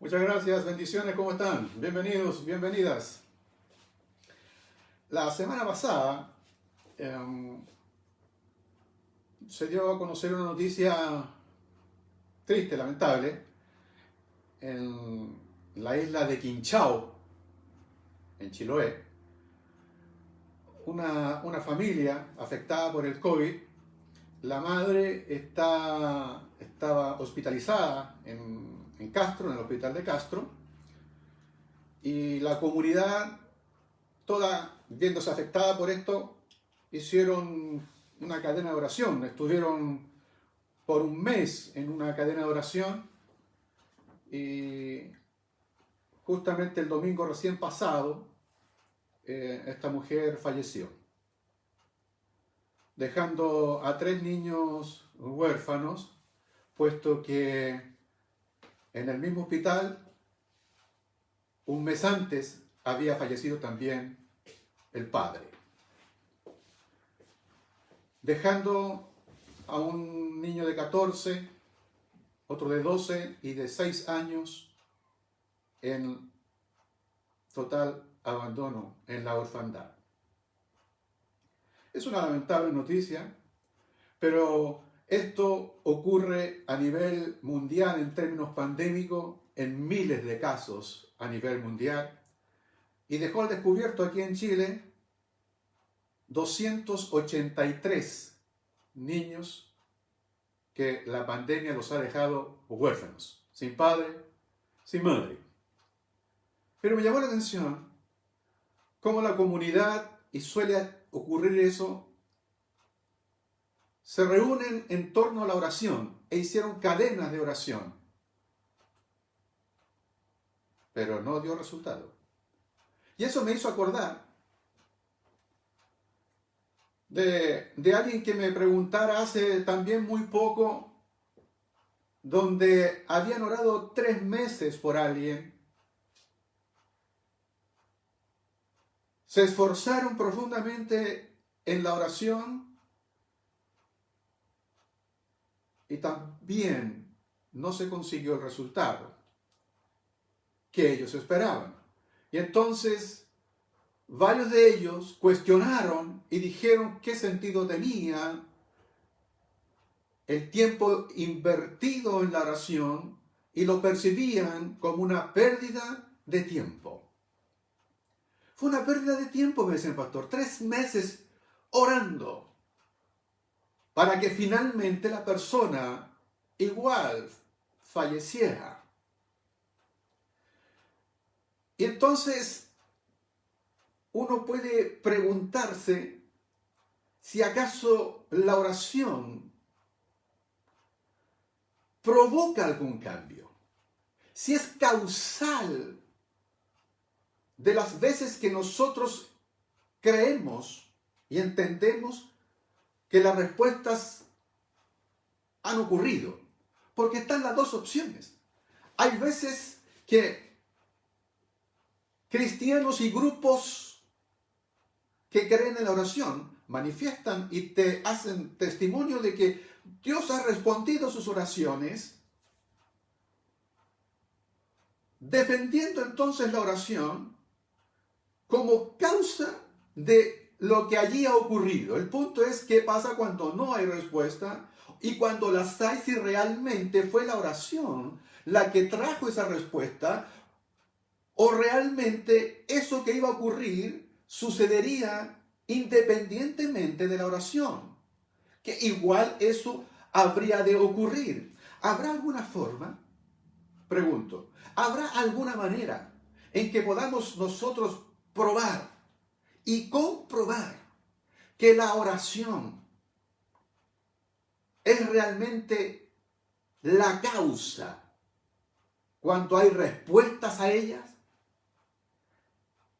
Muchas gracias, bendiciones, ¿cómo están? Bienvenidos, bienvenidas. La semana pasada se dio a conocer una noticia triste, lamentable, en la isla de Quinchao, en Chiloé. Una familia afectada por el COVID. La madre estaba hospitalizada en Castro, en el hospital de Castro, y la comunidad, toda viéndose afectada por esto, hicieron una cadena de oración. Estuvieron por un mes en una cadena de oración y justamente el domingo recién pasado esta mujer falleció, dejando a 3 niños huérfanos, puesto que en el mismo hospital un mes antes había fallecido también el padre, dejando a un niño de 14, otro de 12 y de 6 años en total abandono en la orfandad. Es una lamentable noticia, pero esto ocurre a nivel mundial en términos pandémicos, en miles de casos a nivel mundial, y dejó al descubierto aquí en Chile 283 niños que la pandemia los ha dejado huérfanos, sin padre, sin madre. Pero me llamó la atención cómo la comunidad, y suele ocurrir eso, se reúnen en torno a la oración e hicieron cadenas de oración, pero no dio resultado. Y eso me hizo acordar de alguien que me preguntara hace también muy poco, donde habían orado 3 meses por alguien, se esforzaron profundamente en la oración y también no se consiguió el resultado que ellos esperaban. Y entonces varios de ellos cuestionaron y dijeron qué sentido tenía el tiempo invertido en la oración, y lo percibían como una pérdida de tiempo. Fue una pérdida de tiempo, me dice el pastor, 3 meses orando para que finalmente la persona igual falleciera. Y entonces uno puede preguntarse si acaso la oración provoca algún cambio, si es causal de las veces que nosotros creemos y entendemos que las respuestas han ocurrido. Porque están las dos opciones. Hay veces que cristianos y grupos que creen en la oración manifiestan y te hacen testimonio de que Dios ha respondido sus oraciones, defendiendo entonces la oración como causa de lo que allí ha ocurrido. El punto es qué pasa cuando no hay respuesta, y cuando las hay, si realmente fue la oración la que trajo esa respuesta, o realmente eso que iba a ocurrir sucedería independientemente de la oración, que igual eso habría de ocurrir. ¿Habrá alguna forma? Pregunto, ¿habrá alguna manera en que podamos nosotros probar y comprobar que la oración es realmente la causa cuando hay respuestas a ellas?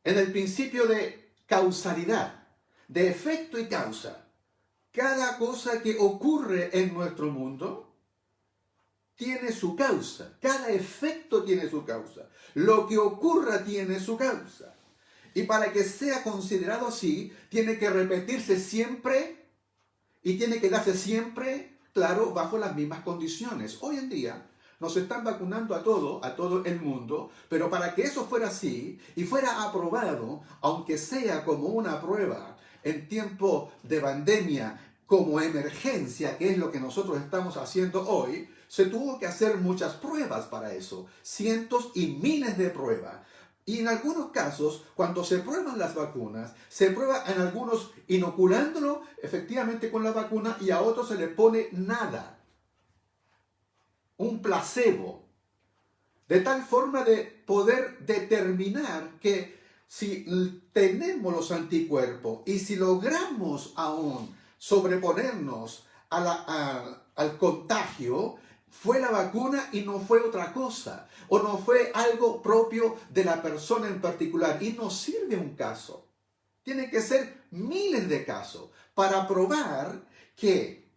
En el principio de causalidad, de efecto y causa, cada cosa que ocurre en nuestro mundo tiene su causa, cada efecto tiene su causa, lo que ocurra tiene su causa. Y para que sea considerado así, tiene que repetirse siempre y tiene que darse siempre, claro, bajo las mismas condiciones. Hoy en día nos están vacunando a todo el mundo, pero para que eso fuera así y fuera aprobado, aunque sea como una prueba en tiempo de pandemia, como emergencia, que es lo que nosotros estamos haciendo hoy, se tuvo que hacer muchas pruebas para eso, cientos y miles de pruebas. Y en algunos casos, cuando se prueban las vacunas, se prueba en algunos inoculándolo efectivamente con la vacuna y a otros se le pone nada. Un placebo. De tal forma de poder determinar que si tenemos los anticuerpos y si logramos aún sobreponernos al contagio, fue la vacuna y no fue otra cosa, o no fue algo propio de la persona en particular, y no sirve un caso. Tiene que ser miles de casos para probar que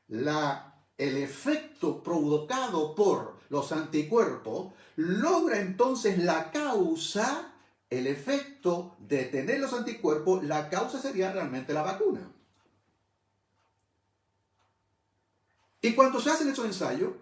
el efecto provocado por los anticuerpos logra entonces la causa, el efecto de tener los anticuerpos, la causa sería realmente la vacuna. Y cuando se hacen esos ensayos,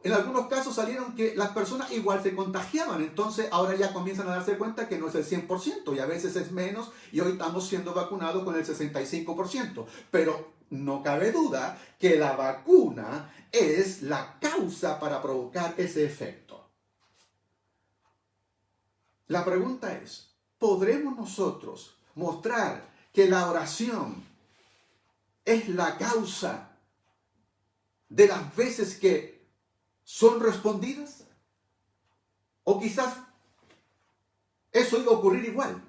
en algunos casos salieron que las personas igual se contagiaban. Entonces ahora ya comienzan a darse cuenta que no es el 100% y a veces es menos, y hoy estamos siendo vacunados con el 65%. Pero no cabe duda que la vacuna es la causa para provocar ese efecto. La pregunta es, ¿podremos nosotros mostrar que la oración es la causa de las veces que son respondidas? O quizás eso iba a ocurrir igual.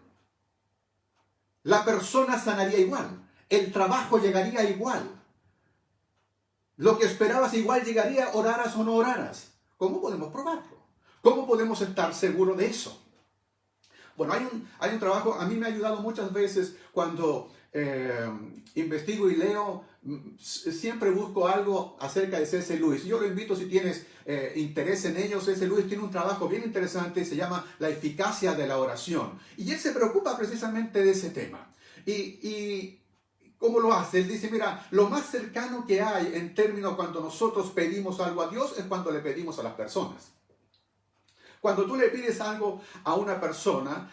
La persona sanaría igual. El trabajo llegaría igual. Lo que esperabas igual llegaría, oraras o no oraras. ¿Cómo podemos probarlo? ¿Cómo podemos estar seguros de eso? Bueno, hay un trabajo, a mí me ha ayudado muchas veces cuando investigo y leo, siempre busco algo acerca de C.S. Lewis. Yo lo invito, si tienes interés en ello. C.S. Lewis tiene un trabajo bien interesante, se llama La eficacia de la oración. Y él se preocupa precisamente de ese tema. Y ¿cómo lo hace? Él dice, mira, lo más cercano que hay en términos cuando nosotros pedimos algo a Dios es cuando le pedimos a las personas. Cuando tú le pides algo a una persona,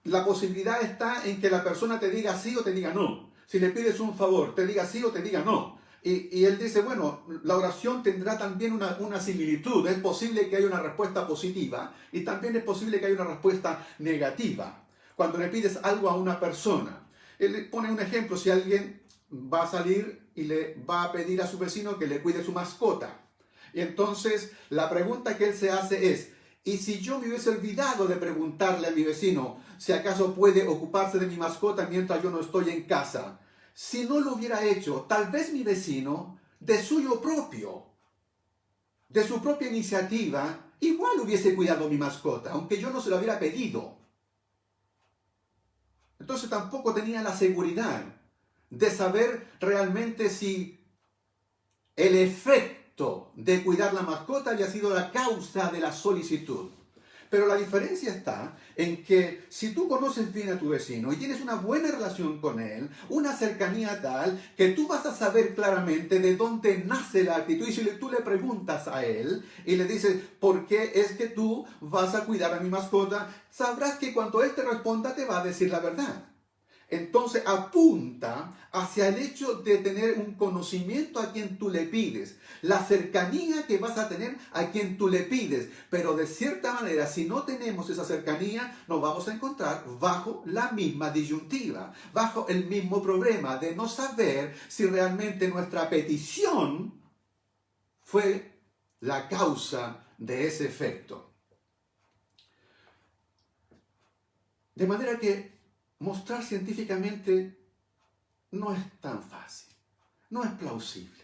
la posibilidad está en que la persona te diga sí o te diga no. Si le pides un favor, te diga sí o te diga no. Y él dice, bueno, la oración tendrá también una similitud. Es posible que haya una respuesta positiva y también es posible que haya una respuesta negativa. Cuando le pides algo a una persona, él le pone un ejemplo. Si alguien va a salir y le va a pedir a su vecino que le cuide su mascota. Y entonces la pregunta que él se hace es, ¿y si yo me hubiese olvidado de preguntarle a mi vecino si acaso puede ocuparse de mi mascota mientras yo no estoy en casa? Si no lo hubiera hecho, tal vez mi vecino, de su propia iniciativa, igual hubiese cuidado mi mascota, aunque yo no se lo hubiera pedido. Entonces tampoco tenía la seguridad de saber realmente si el efecto de cuidar la mascota había sido la causa de la solicitud. Pero la diferencia está en que si tú conoces bien a tu vecino y tienes una buena relación con él, una cercanía tal, que tú vas a saber claramente de dónde nace la actitud. Y si tú le preguntas a él y le dices, ¿por qué es que tú vas a cuidar a mi mascota?, sabrás que cuando él te responda te va a decir la verdad. Entonces apunta hacia el hecho de tener un conocimiento a quien tú le pides, la cercanía que vas a tener a quien tú le pides. Pero de cierta manera, si no tenemos esa cercanía, nos vamos a encontrar bajo la misma disyuntiva, bajo el mismo problema de no saber si realmente nuestra petición fue la causa de ese efecto. De manera que mostrar científicamente no es tan fácil, no es plausible.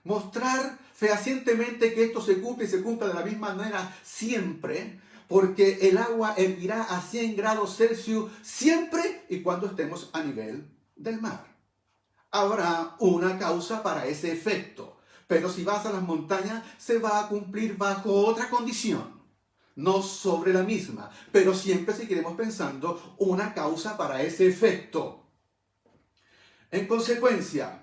Mostrar fehacientemente que esto se cumple y se cumpla de la misma manera siempre, porque el agua hervirá a 100 grados Celsius siempre y cuando estemos a nivel del mar. Habrá una causa para ese efecto, pero si vas a las montañas se va a cumplir bajo otra condición. No sobre la misma, pero siempre seguiremos pensando una causa para ese efecto. En consecuencia,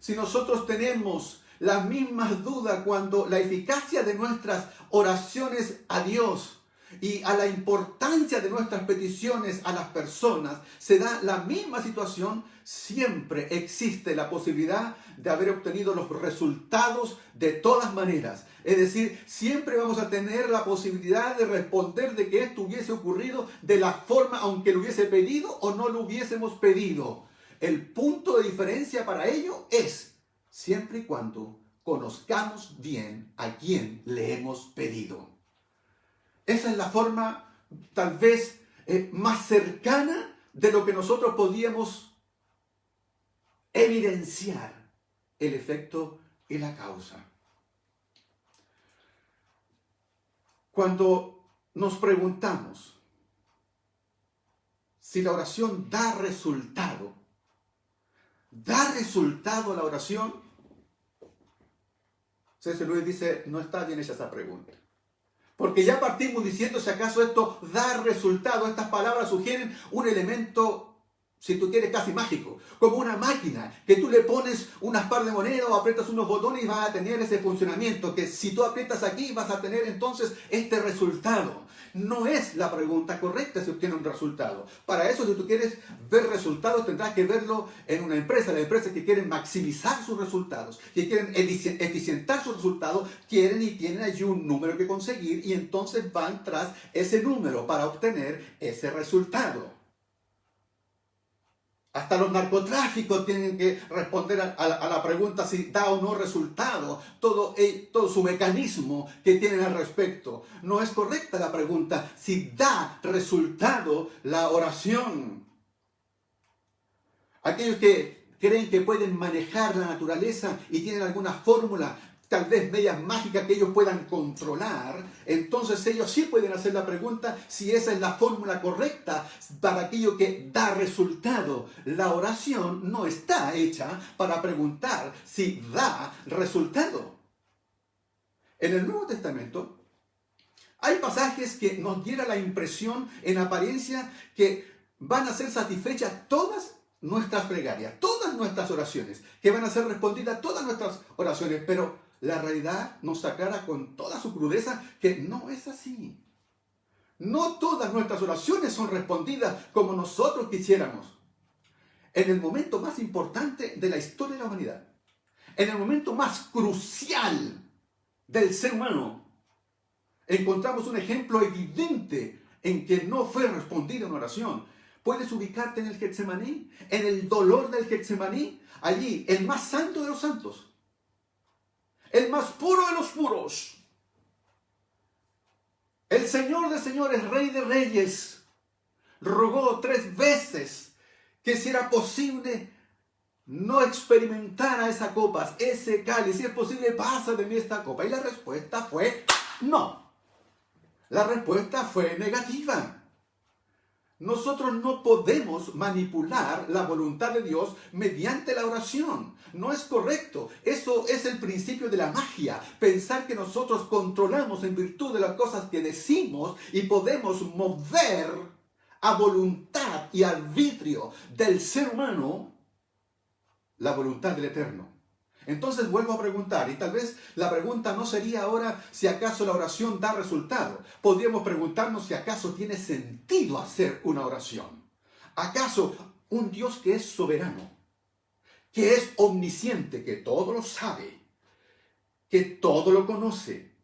si nosotros tenemos las mismas dudas cuando la eficacia de nuestras oraciones a Dios y a la importancia de nuestras peticiones a las personas se da la misma situación, siempre existe la posibilidad de haber obtenido los resultados de todas maneras. Es decir, siempre vamos a tener la posibilidad de responder de que esto hubiese ocurrido de la forma, aunque lo hubiese pedido o no lo hubiésemos pedido. El punto de diferencia para ello es siempre y cuando conozcamos bien a quién le hemos pedido. Esa es la forma tal vez más cercana de lo que nosotros podíamos evidenciar el efecto y la causa. Cuando nos preguntamos si la oración da resultado la oración, C.S. Lewis dice, no está bien hecha esa pregunta. Porque ya partimos diciendo si acaso esto da resultado. Estas palabras sugieren un elemento, si tú quieres, casi mágico. Como una máquina, que tú le pones unas par de monedas o aprietas unos botones y vas a tener ese funcionamiento. Que si tú aprietas aquí vas a tener entonces este resultado. No es la pregunta correcta si obtiene un resultado. Para eso, si tú quieres ver resultados, tendrás que verlo en una empresa. Las empresas que quieren maximizar sus resultados, que quieren eficientar sus resultados, quieren y tienen allí un número que conseguir y entonces van tras ese número para obtener ese resultado. Hasta los narcotráficos tienen que responder a la pregunta si da o no resultado. Todo su mecanismo que tienen al respecto. No es correcta la pregunta si da resultado la oración. Aquellos que creen que pueden manejar la naturaleza y tienen alguna fórmula, tal vez medias mágicas que ellos puedan controlar, entonces ellos sí pueden hacer la pregunta si esa es la fórmula correcta para aquello que da resultado. La oración no está hecha para preguntar si da resultado. En el Nuevo Testamento hay pasajes que nos dieran la impresión en apariencia que van a ser satisfechas todas nuestras plegarias, todas nuestras oraciones, que van a ser respondidas todas nuestras oraciones, pero la realidad nos aclara con toda su crudeza que no es así. No todas nuestras oraciones son respondidas como nosotros quisiéramos. En el momento más importante de la historia de la humanidad, en el momento más crucial del ser humano, encontramos un ejemplo evidente en que no fue respondida una oración. ¿Puedes ubicarte en el Getsemaní? En el dolor del Getsemaní, allí, el más santo de los santos, el más puro de los puros, el Señor de señores, Rey de reyes, rogó 3 veces que si era posible no experimentara esa copa, ese cáliz, si es posible pasa de mí esta copa. Y la respuesta fue no. La respuesta fue negativa. Nosotros no podemos manipular la voluntad de Dios mediante la oración. No es correcto. Eso es el principio de la magia. Pensar que nosotros controlamos en virtud de las cosas que decimos y podemos mover a voluntad y arbitrio del ser humano la voluntad del Eterno. Entonces vuelvo a preguntar, y tal vez la pregunta no sería ahora si acaso la oración da resultado. Podríamos preguntarnos si acaso tiene sentido hacer una oración. ¿Acaso un Dios que es soberano, que es omnisciente, que todo lo sabe, que todo lo conoce,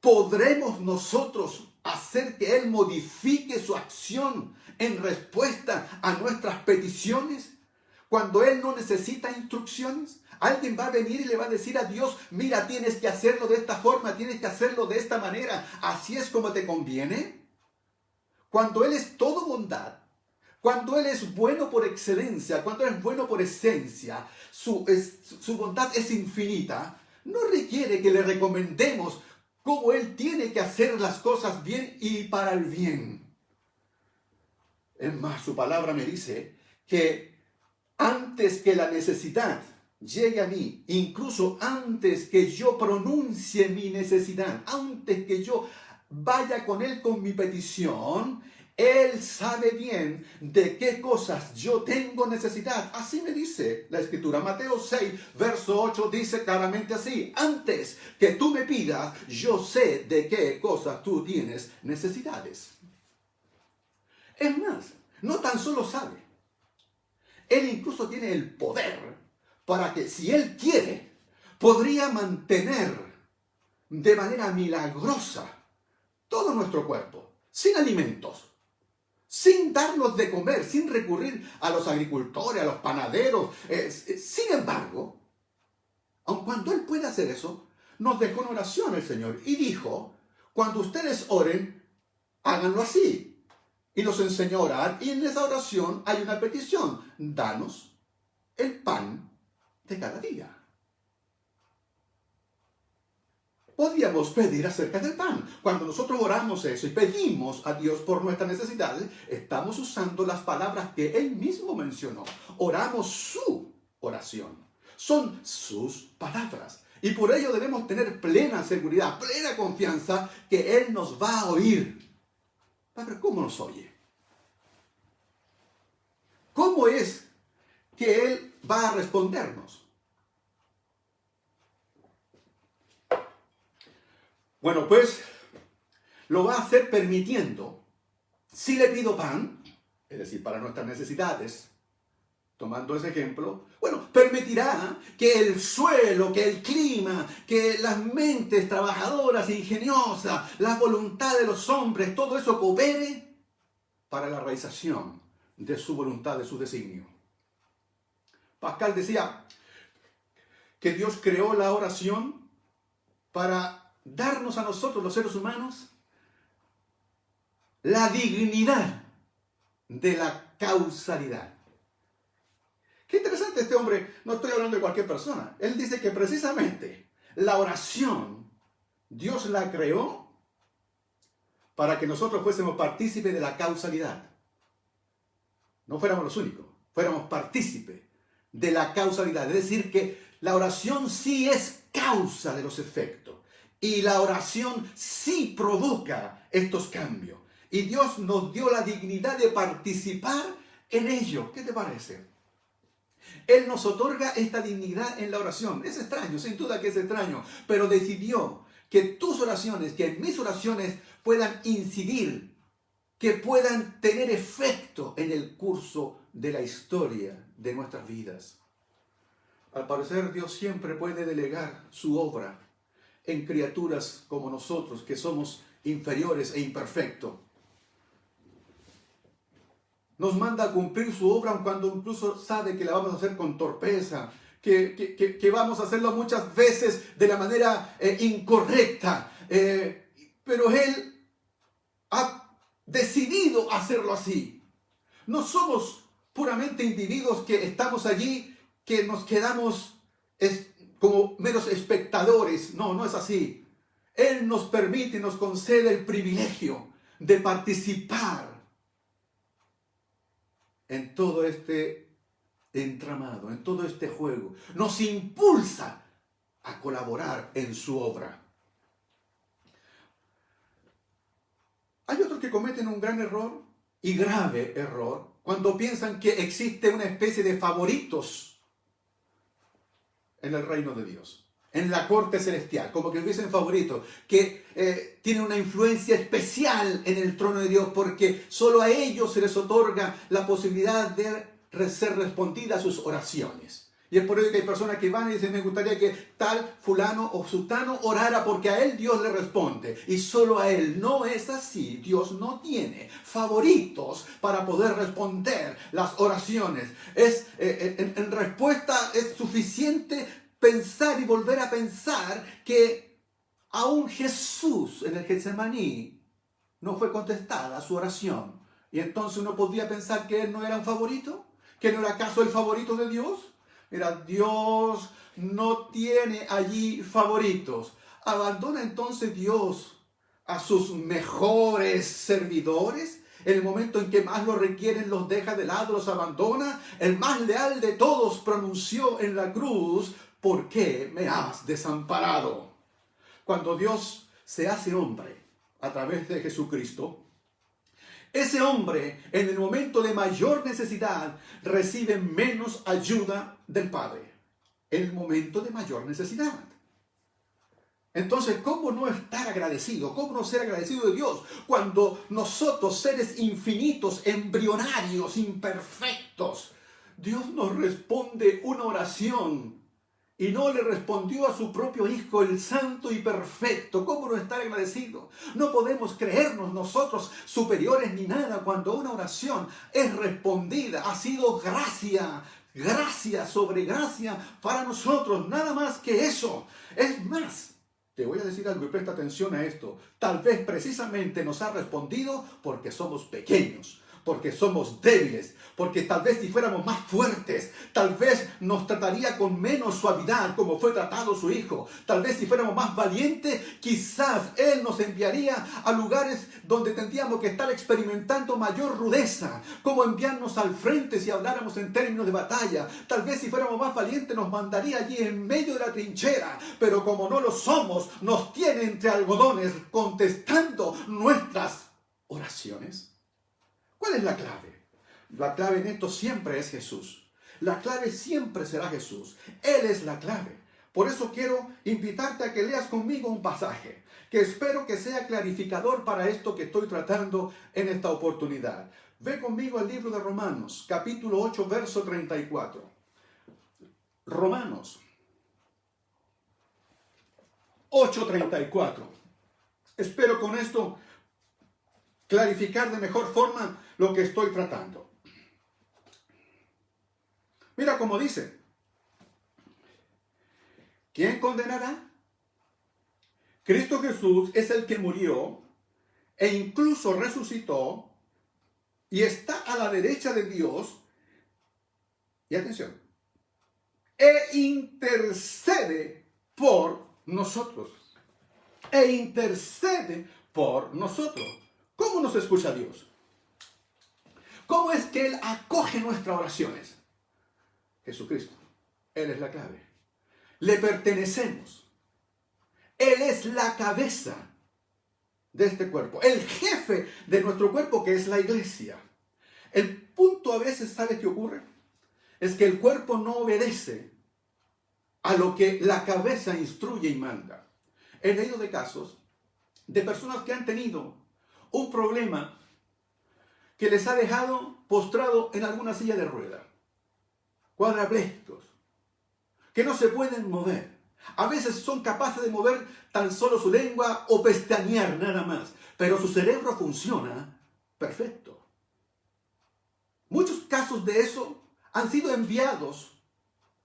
podremos nosotros hacer que Él modifique su acción en respuesta a nuestras peticiones? Cuando Él no necesita instrucciones, alguien va a venir y le va a decir a Dios, mira, tienes que hacerlo de esta forma, tienes que hacerlo de esta manera, así es como te conviene. Cuando Él es todo bondad, cuando Él es bueno por excelencia, cuando Él es bueno por esencia, su bondad es infinita, no requiere que le recomendemos cómo Él tiene que hacer las cosas bien y para el bien. Es más, su palabra me dice que antes que la necesidad llegue a mí, incluso antes que yo pronuncie mi necesidad, antes que yo vaya con Él con mi petición, Él sabe bien de qué cosas yo tengo necesidad. Así me dice la Escritura. Mateo 6, verso 8 dice claramente así: antes que tú me pidas, yo sé de qué cosas tú tienes necesidades. Es más, no tan solo sabe, Él incluso tiene el poder para que, si Él quiere, podría mantener de manera milagrosa todo nuestro cuerpo, sin alimentos, sin darnos de comer, sin recurrir a los agricultores, a los panaderos. Sin embargo, aun cuando Él puede hacer eso, nos dejó en oración el Señor y dijo: cuando ustedes oren, háganlo así. Y nos enseñó a orar, y en esa oración hay una petición: danos el pan de cada día. Podríamos pedir acerca del pan. Cuando nosotros oramos eso y pedimos a Dios por nuestras necesidades, estamos usando las palabras que Él mismo mencionó. Oramos su oración. Son sus palabras. Y por ello debemos tener plena seguridad, plena confianza que Él nos va a oír. Padre, ¿cómo nos oye? ¿Cómo es que Él va a respondernos? Bueno, pues lo va a hacer permitiendo, si le pido pan, es decir, para nuestras necesidades, tomando ese ejemplo, bueno, permitirá que el suelo, que el clima, que las mentes trabajadoras e ingeniosas, la voluntad de los hombres, todo eso coopere para la realización de su voluntad, de su designio. Pascal decía que Dios creó la oración para darnos a nosotros, los seres humanos, la dignidad de la causalidad. Qué interesante este hombre. No estoy hablando de cualquier persona. Él dice que precisamente la oración Dios la creó para que nosotros fuésemos partícipes de la causalidad. No fuéramos los únicos, fuéramos partícipes de la causalidad. Es decir, que la oración sí es causa de los efectos. Y la oración sí provoca estos cambios. Y Dios nos dio la dignidad de participar en ello. ¿Qué te parece? Él nos otorga esta dignidad en la oración. Es extraño, sin duda que es extraño. Pero decidió que tus oraciones, que mis oraciones puedan incidir, que puedan tener efecto en el curso de la historia de nuestras vidas. Al parecer, Dios siempre puede delegar su obra en criaturas como nosotros, que somos inferiores e imperfectos. Nos manda a cumplir su obra, aun cuando incluso sabe que la vamos a hacer con torpeza, que vamos a hacerlo muchas veces de la manera incorrecta. Pero Él ha decidido hacerlo así. No somos puramente individuos que estamos allí, que nos quedamos como meros espectadores. No, no es así. Él nos permite, nos concede el privilegio de participar en todo este entramado, en todo este juego. Nos impulsa a colaborar en su obra. Hay otros que cometen un gran error y grave error cuando piensan que existe una especie de favoritos en el reino de Dios, en la corte celestial, como que hubiesen favoritos, que tienen una influencia especial en el trono de Dios, porque solo a ellos se les otorga la posibilidad de ser respondida a sus oraciones. Y es por ello que hay personas que van y dicen: me gustaría que tal fulano o sultano orara, porque a él Dios le responde. Y solo a él. No es así. Dios no tiene favoritos para poder responder las oraciones. En respuesta es suficiente pensar y volver a pensar que aún Jesús en el Getsemaní no fue contestada su oración. Y entonces uno podría pensar que él no era un favorito, que no era acaso el favorito de Dios. Mira, Dios no tiene allí favoritos. ¿Abandona entonces Dios a sus mejores servidores? En el momento en que más lo requieren, los deja de lado, los abandona. El más leal de todos pronunció en la cruz: ¿por qué me has desamparado? Cuando Dios se hace hombre a través de Jesucristo, Ese hombre, en el momento de mayor necesidad, recibe menos ayuda del Padre. En el momento de mayor necesidad. Entonces, ¿cómo no estar agradecido? ¿Cómo no ser agradecido de Dios cuando nosotros, seres infinitos, embrionarios, imperfectos, Dios nos responde una oración y no le respondió a su propio Hijo, el Santo y Perfecto? ¿Cómo no estar agradecido? No podemos creernos nosotros superiores ni nada cuando una oración es respondida. Ha sido gracia, gracia sobre gracia para nosotros, nada más que eso. Es más, te voy a decir algo y presta atención a esto. Tal vez precisamente nos ha respondido porque somos pequeños, porque somos débiles, porque tal vez si fuéramos más fuertes, tal vez nos trataría con menos suavidad como fue tratado su Hijo. Tal vez si fuéramos más valientes, quizás Él nos enviaría a lugares donde tendríamos que estar experimentando mayor rudeza, como enviarnos al frente si habláramos en términos de batalla. Tal vez si fuéramos más valientes nos mandaría allí en medio de la trinchera, pero como no lo somos, nos tiene entre algodones contestando nuestras oraciones. ¿Cuál es la clave? La clave en esto siempre es Jesús. La clave siempre será Jesús. Él es la clave. Por eso quiero invitarte a que leas conmigo un pasaje que espero que sea clarificador para esto que estoy tratando en esta oportunidad. Ve conmigo al libro de Romanos, capítulo 8, verso 34. Romanos 8:34. Espero con esto clarificar de mejor forma lo que estoy tratando. Mira cómo dice: ¿quién condenará? Cristo Jesús es el que murió e incluso resucitó y está a la derecha de Dios. Y atención, e intercede por nosotros. E intercede por nosotros. ¿Cómo nos escucha Dios? ¿Cómo es que Él acoge nuestras oraciones? Jesucristo. Él es la clave. Le pertenecemos. Él es la cabeza de este cuerpo, el jefe de nuestro cuerpo, que es la iglesia. El punto a veces, ¿sabe qué ocurre? Es que el cuerpo no obedece a lo que la cabeza instruye y manda. He leído de casos de personas que han tenido un problema que les ha dejado postrado en alguna silla de rueda, cuadrapléjicos, que no se pueden mover. A veces son capaces de mover tan solo su lengua o pestañear nada más, pero su cerebro funciona perfecto. Muchos casos de eso han sido enviados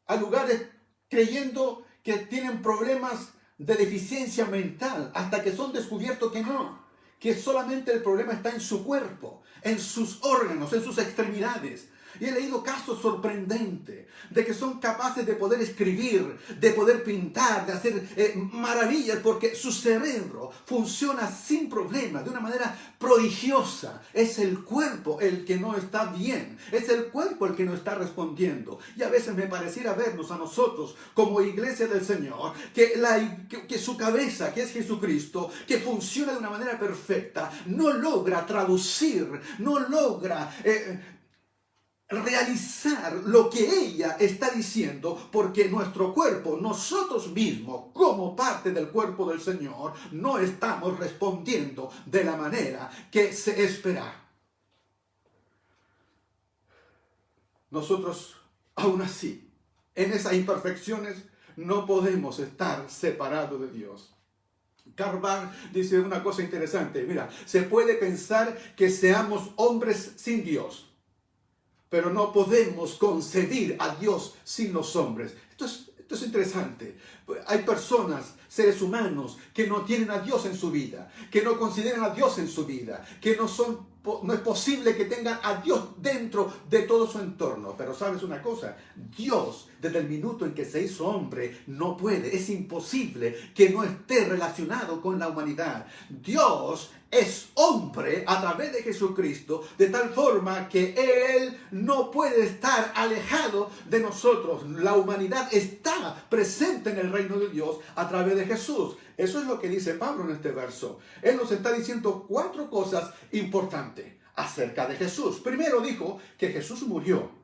a lugares creyendo que tienen problemas de deficiencia mental, hasta que son descubiertos que no, que solamente el problema está en su cuerpo, en sus órganos, en sus extremidades. Y he leído casos sorprendentes de que son capaces de poder escribir, de poder pintar, de hacer maravillas, porque su cerebro funciona sin problema, de una manera prodigiosa. Es el cuerpo el que no está bien, es el cuerpo el que no está respondiendo. Y a veces me pareciera vernos a nosotros como iglesia del Señor, que su cabeza, que es Jesucristo, que funciona de una manera perfecta, no logra traducir, no logra realizar lo que ella está diciendo, porque nuestro cuerpo, nosotros mismos, como parte del cuerpo del Señor, no estamos respondiendo de la manera que se espera. Nosotros, aún así, en esas imperfecciones, no podemos estar separados de Dios. Karl Barth dice una cosa interesante. Mira, se puede pensar que seamos hombres sin Dios, pero no podemos concebir a Dios sin los hombres. Esto es interesante. Hay personas, seres humanos, que no tienen a Dios en su vida, que no consideran a Dios en su vida, que no es posible que tengan a Dios dentro de todo su entorno. Pero ¿sabes una cosa? Dios, desde el minuto en que se hizo hombre, no puede, es imposible que no esté relacionado con la humanidad. Dios es hombre a través de Jesucristo, de tal forma que Él no puede estar alejado de nosotros. La humanidad está presente en el reino de Dios a través de Jesús. Eso es lo que dice Pablo en este verso. Él nos está diciendo 4 cosas importantes. acerca de Jesús. Primero dijo que Jesús murió.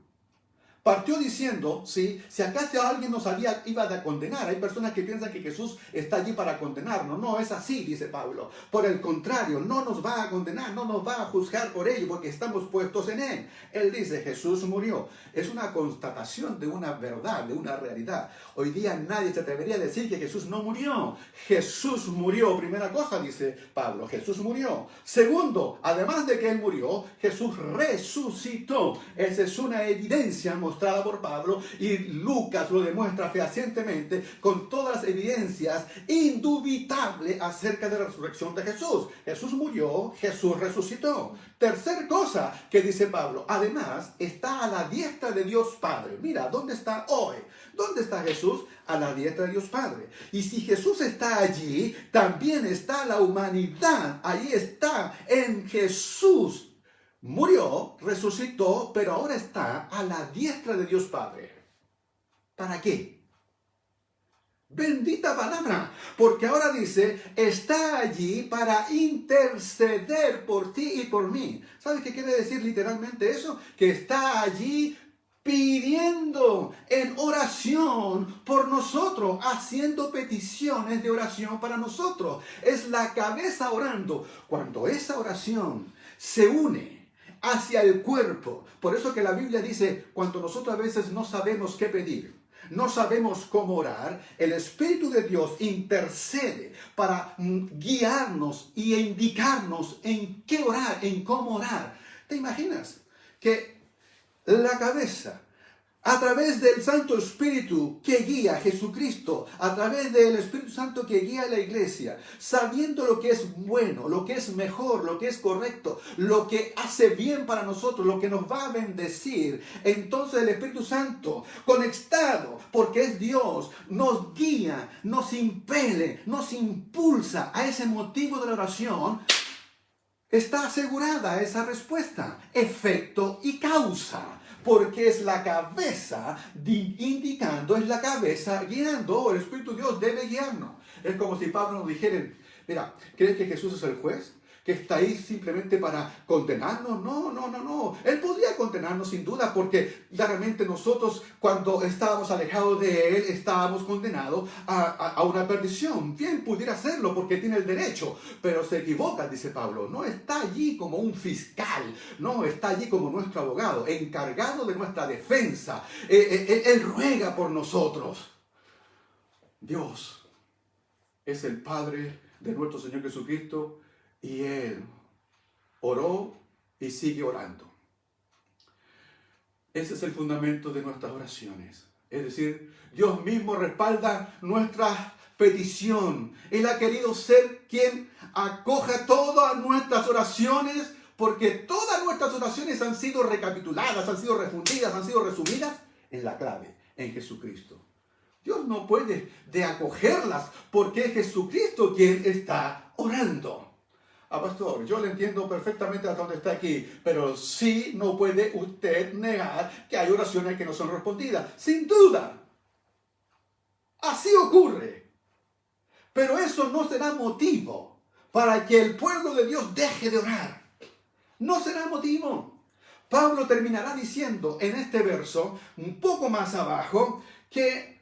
Partió diciendo, ¿sí? Si acaso alguien nos iba a condenar. Hay personas que piensan que Jesús está allí para condenarnos. No es así, dice Pablo. Por el contrario, no nos va a condenar, no nos va a juzgar por ello, porque estamos puestos en Él. Él dice, Jesús murió. Es una constatación de una verdad, de una realidad. Hoy día nadie se atrevería a decir que Jesús no murió. Jesús murió. Primera cosa, dice Pablo, Jesús murió. Segundo, además de que Él murió, Jesús resucitó. Esa es una evidencia mostrada por Pablo, y Lucas lo demuestra fehacientemente con todas las evidencias indubitables acerca de la resurrección de Jesús. Jesús murió, Jesús resucitó. Tercer cosa que dice Pablo, además está a la diestra de Dios Padre. Mira, ¿dónde está hoy? ¿Dónde está Jesús? A la diestra de Dios Padre. Y si Jesús está allí, también está la humanidad. Ahí está en Jesús. Murió, resucitó, pero ahora está a la diestra de Dios Padre. ¿Para qué? Bendita palabra, porque ahora dice, está allí para interceder por ti y por mí. ¿Sabes qué quiere decir literalmente eso? Que está allí pidiendo en oración por nosotros, haciendo peticiones de oración para nosotros. Es la cabeza orando. Cuando esa oración se une hacia el cuerpo. Por eso que la Biblia dice, cuando nosotros a veces no sabemos qué pedir, no sabemos cómo orar, el Espíritu de Dios intercede para guiarnos y indicarnos en qué orar, en cómo orar. ¿Te imaginas que la cabeza, a través del Santo Espíritu que guía a Jesucristo, a través del Espíritu Santo que guía a la iglesia, sabiendo lo que es bueno, lo que es mejor, lo que es correcto, lo que hace bien para nosotros, lo que nos va a bendecir, entonces el Espíritu Santo, conectado, porque es Dios, nos guía, nos impele, nos impulsa a ese motivo de la oración. Está asegurada esa respuesta, efecto y causa. Porque es la cabeza indicando, es la cabeza guiando. El Espíritu de Dios debe guiarnos. Es como si Pablo nos dijera, mira, ¿crees que Jesús es el juez? ¿Que está ahí simplemente para condenarnos? No. Él podría condenarnos sin duda, porque claramente nosotros cuando estábamos alejados de Él, estábamos condenados a una perdición. Bien pudiera hacerlo porque tiene el derecho, pero se equivoca, dice Pablo. No está allí como un fiscal, no, está allí como nuestro abogado, encargado de nuestra defensa. Él ruega por nosotros. Dios es el Padre de nuestro Señor Jesucristo, y Él oró y sigue orando. Ese es el fundamento de nuestras oraciones. Es decir, Dios mismo respalda nuestra petición. Él ha querido ser quien acoja todas nuestras oraciones, porque todas nuestras oraciones han sido recapituladas, han sido refundidas, han sido resumidas en la clave, en Jesucristo. Dios no puede de acogerlas, porque es Jesucristo quien está orando. Pastor, yo le entiendo perfectamente hasta dónde está aquí, pero sí no puede usted negar que hay oraciones que no son respondidas. Sin duda. Así ocurre. Pero eso no será motivo para que el pueblo de Dios deje de orar. No será motivo. Pablo terminará diciendo en este verso, un poco más abajo, que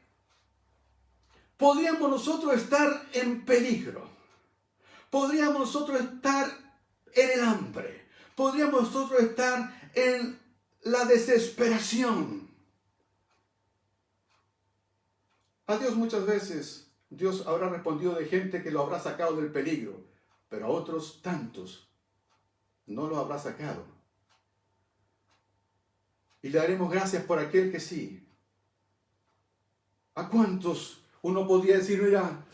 podríamos nosotros estar en peligro. Podríamos nosotros estar en el hambre. Podríamos nosotros estar en la desesperación. A Dios muchas veces, Dios habrá respondido de gente que lo habrá sacado del peligro, pero a otros tantos no lo habrá sacado. Y le daremos gracias por aquel que sí. ¿A cuántos uno podría decir, mira,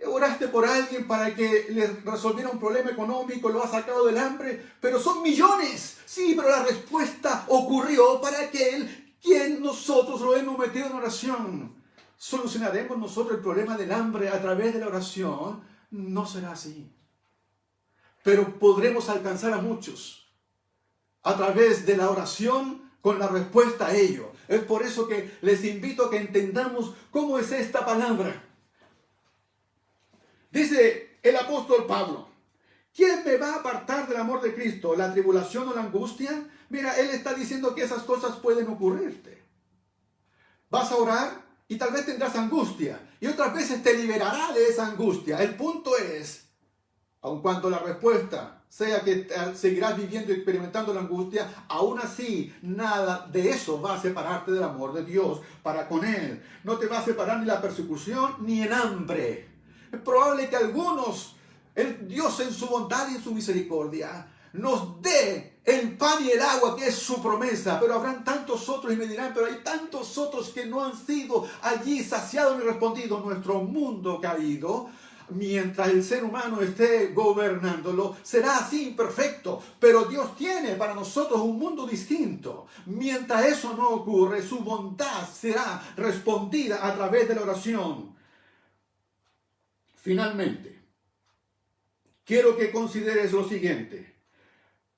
oraste por alguien para que le resolviera un problema económico, lo ha sacado del hambre, pero son millones? Sí, pero la respuesta ocurrió para aquel quien nosotros lo hemos metido en oración. ¿Solucionaremos nosotros el problema del hambre a través de la oración? No será así. Pero podremos alcanzar a muchos a través de la oración con la respuesta a ello. Es por eso que les invito a que entendamos cómo es esta palabra. Dice el apóstol Pablo ¿Quién me va a apartar del amor de Cristo? ¿La tribulación o la angustia? Mira, Él está diciendo que esas cosas pueden ocurrirte. Vas a orar y tal vez tendrás angustia. Y otras veces te liberará de esa angustia. El punto es, aun cuando la respuesta sea que seguirás viviendo y experimentando la angustia, aún así nada de eso va a separarte del amor de Dios para con Él. No te va a separar ni la persecución ni el hambre. Es probable que algunos, Dios en su bondad y en su misericordia, nos dé el pan y el agua que es su promesa, pero habrán tantos otros y me dirán, pero hay tantos otros que no han sido allí saciados ni respondidos. Nuestro mundo caído, mientras el ser humano esté gobernándolo, será así imperfecto, pero Dios tiene para nosotros un mundo distinto. Mientras eso no ocurre, su bondad será respondida a través de la oración. Finalmente, quiero que consideres lo siguiente.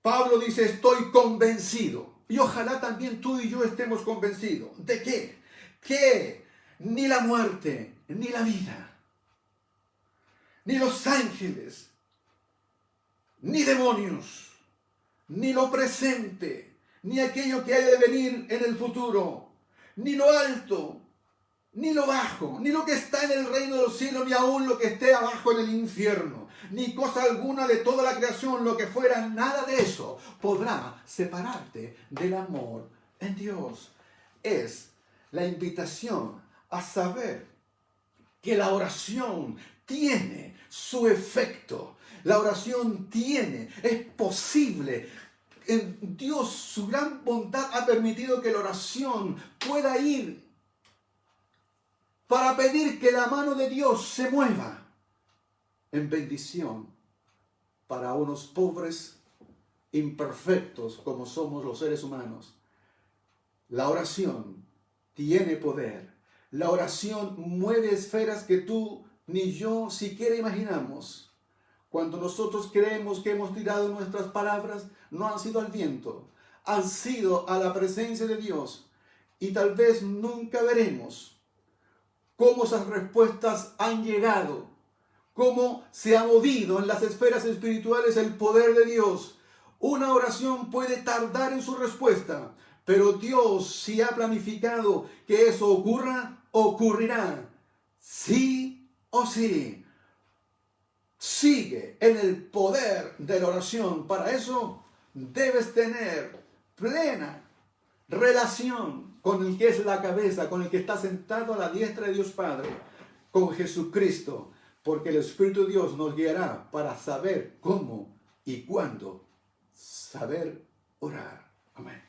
Pablo dice, estoy convencido, y ojalá también tú y yo estemos convencidos. ¿De qué? Que ni la muerte, ni la vida, ni los ángeles, ni demonios, ni lo presente, ni aquello que haya de venir en el futuro, ni lo alto, ni lo bajo, ni lo que está en el reino de los cielos, ni aún lo que esté abajo en el infierno, ni cosa alguna de toda la creación, lo que fuera, nada de eso podrá separarte del amor en Dios. Es la invitación a saber que la oración tiene su efecto. La oración es posible. Dios, su gran bondad ha permitido que la oración pueda ir para pedir que la mano de Dios se mueva en bendición para unos pobres, imperfectos como somos los seres humanos. La oración tiene poder. La oración mueve esferas que tú ni yo siquiera imaginamos. Cuando nosotros creemos que hemos tirado nuestras palabras, no han sido al viento, han sido a la presencia de Dios. Y tal vez nunca veremos cómo esas respuestas han llegado, cómo se ha movido en las esferas espirituales el poder de Dios. Una oración puede tardar en su respuesta, pero Dios, si ha planificado que eso ocurra, ocurrirá. Sí o sí. Sigue en el poder de la oración. Para eso debes tener plena relación con el que es la cabeza, con el que está sentado a la diestra de Dios Padre, con Jesucristo, porque el Espíritu de Dios nos guiará para saber cómo y cuándo saber orar. Amén.